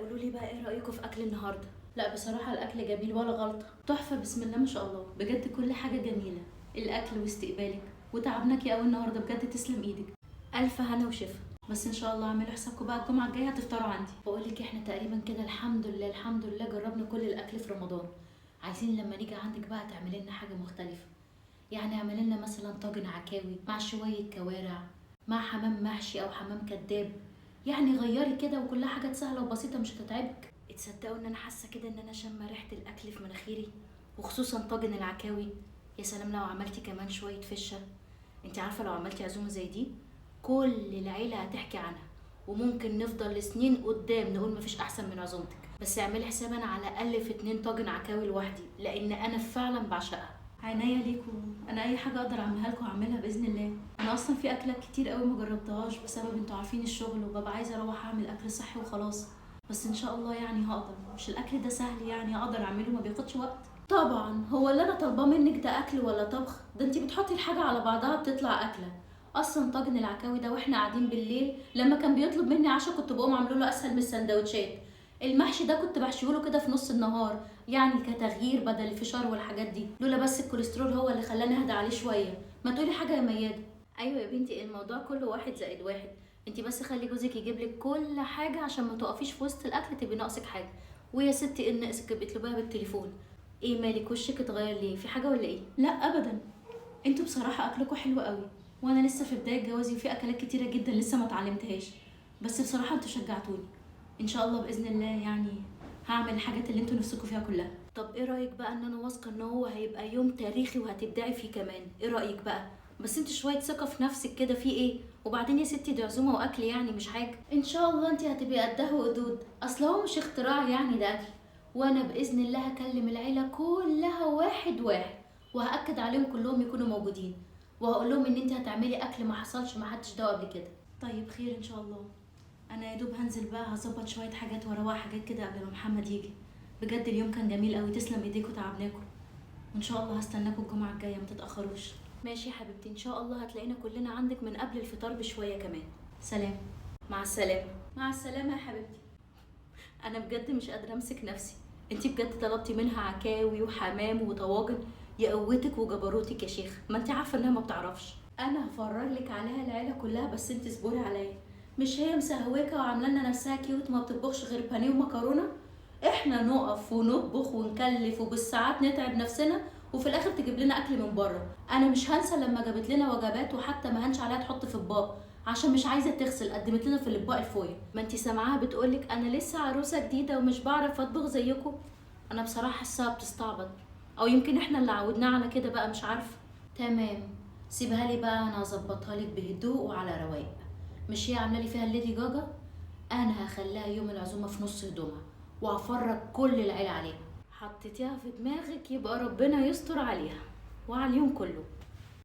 قولوا لي بقى ايه رايكم في اكل النهارده؟ لا بصراحه الاكل جميل ولا غلطه، تحفه بسم الله ما شاء الله، بجد كل حاجه جميله. الاكل واستقبالك وتعبناكي قوي النهارده، بجد تسلم ايدك. الف هنا وشفا. بس ان شاء الله اعملوا حسابكم بقى الجمعه الجايه هتفطروا عندي. بقول لك احنا تقريبا كده الحمد لله الحمد لله جربنا كل الاكل في رمضان. عايزين لما نيجي عندك بقى تعملي لنا حاجه مختلفه. يعني اعملي لنا مثلا طاجن عكاوي مع شويه كوارع، مع حمام محشي او حمام كداب. يعني غيري كده وكلها حاجات سهله وبسيطه مش هتتعبك. تصدقوا ان انا حاسه كده ان انا شامه ريحه الاكل في مناخيري، وخصوصا طاجن العكاوي. يا سلام لو عملتي كمان شويه فشه. انت عارفه لو عملتي عزومه زي دي كل العيله هتحكي عنها، وممكن نفضل لسنين قدام نقول مفيش احسن من عزومتك. بس اعملي حساب انا على الاقل في 2 طاجن عكاوي لوحدي، لان انا فعلا بعشقها. عينيا ليكم، انا اي حاجه اقدر اعملها لكم هعملها باذن الله. انا اصلا في اكلات كتير قوي ما جربتهاش بسبب انتوا عارفين الشغل، وببقى عايزه اروح اعمل اكل صحي وخلاص. بس ان شاء الله يعني هقدر، مش الاكل ده سهل يعني اقدر اعمله ما بياخدش وقت. طبعا هو اللي انا طالباه منك ده اكل ولا طبخ؟ ده انتي بتحطي الحاجه على بعضها بتطلع اكله. اصلا طاجن العكاوي ده واحنا قاعدين بالليل لما كان بيطلب مني عشاء كنت بقوم عامله له اسهل من السندوتشات. المحشي ده كنت بحشيه له كده في نص النهار، يعني كتغيير بدل الفشار والحاجات دي، لولا بس الكوليسترول هو اللي خلاني اهدى عليه شويه. ما تقولي حاجه يا ميادة. ايوه يا بنتي الموضوع كله 1+1. انتي بس خلي جوزك يجيب لك كل حاجه عشان ما تقفيش في وسط الاكل تبقي ناقصك حاجه. ويا ستي ان ناقصك بيطلبها بالتليفون. ايه مالك وشك اتغير ليه؟ في حاجه ولا ايه؟ لا ابدا. انتوا بصراحه اكلكم حلو قوي، وانا لسه في بدايه جوازي وفي اكلات كتيره جدا لسه ما اتعلمتهاش. بس بصراحه انتوا شجعتوني. ان شاء الله باذن الله يعني هعمل الحاجات اللي انتوا نفسكم فيها كلها. طب ايه رايك بقى ان انا واثقه ان هو هيبقى يوم تاريخي وهتبدعي فيه كمان؟ ايه رايك بقى؟ بس انت شويه ثقه في نفسك كده، في ايه؟ وبعدين يا ستي دي عزومه واكل يعني مش حاجه. ان شاء الله انت هتبقي قدها وقدود، اصل هو مش اختراع يعني ده اكل. وانا باذن الله هكلم العيله كلها واحد واحد، وهاكد عليهم كلهم يكونوا موجودين، وهقول لهم ان انت هتعملي اكل ما حصلش ما حدش داق قبل كده. طيب خير ان شاء الله. انا يا دوب هنزل بقى هظبط شويه حاجات واروق حاجات كده قبل ما محمد يجي. بجد اليوم كان جميل قوي، تسلم ايديكوا تعبناكوا. وان شاء الله هستناكوا الجمعه الجايه ما تتاخروش. ماشي يا حبيبتي، ان شاء الله هتلاقينا كلنا عندك من قبل الفطار بشويه كمان. سلام. مع السلامه. مع السلامه يا حبيبتي. انا بجد مش قادره امسك نفسي. انتي بجد طلبتي منها عكاوي وحمام وطواجن، يا قوتك وجبروتك يا شيخ، ما انتي عارفه انها ما بتعرفش. انا هفرج لك عليها العيله كلها، بس انتي اصبري عليا. مش هي مسهوكه وعامله لنا نفسها كيوت ما بتطبخش غير بانيه ومكرونه؟ احنا نقف ونطبخ ونكلف وبالساعات نتعب نفسنا، وفي الاخر تجيب لنا اكل من بره. انا مش هنسى لما جابت لنا وجبات وحتى ما هنش عليها تحط في اطباق عشان مش عايزه تغسل، قدمت لنا في الاطباق الفويل. ما انتي سامعاها بتقولك انا لسه عروسه جديده ومش بعرف اطبخ زيكم. انا بصراحه حاساها بتستعبط، او يمكن احنا اللي عودناها على كده بقى، مش عارفه. تمام، سيبها لي بقى انا هظبطها لك بهدوء وعلى رواق. مش هي عامله لي فيها الليدي جاجا؟ انا هخليها يوم العزومه في نص هدومها، وهفرج كل العيله عليها. حطيتيها في دماغك يبقى ربنا يستر عليها وعلى اليوم كله.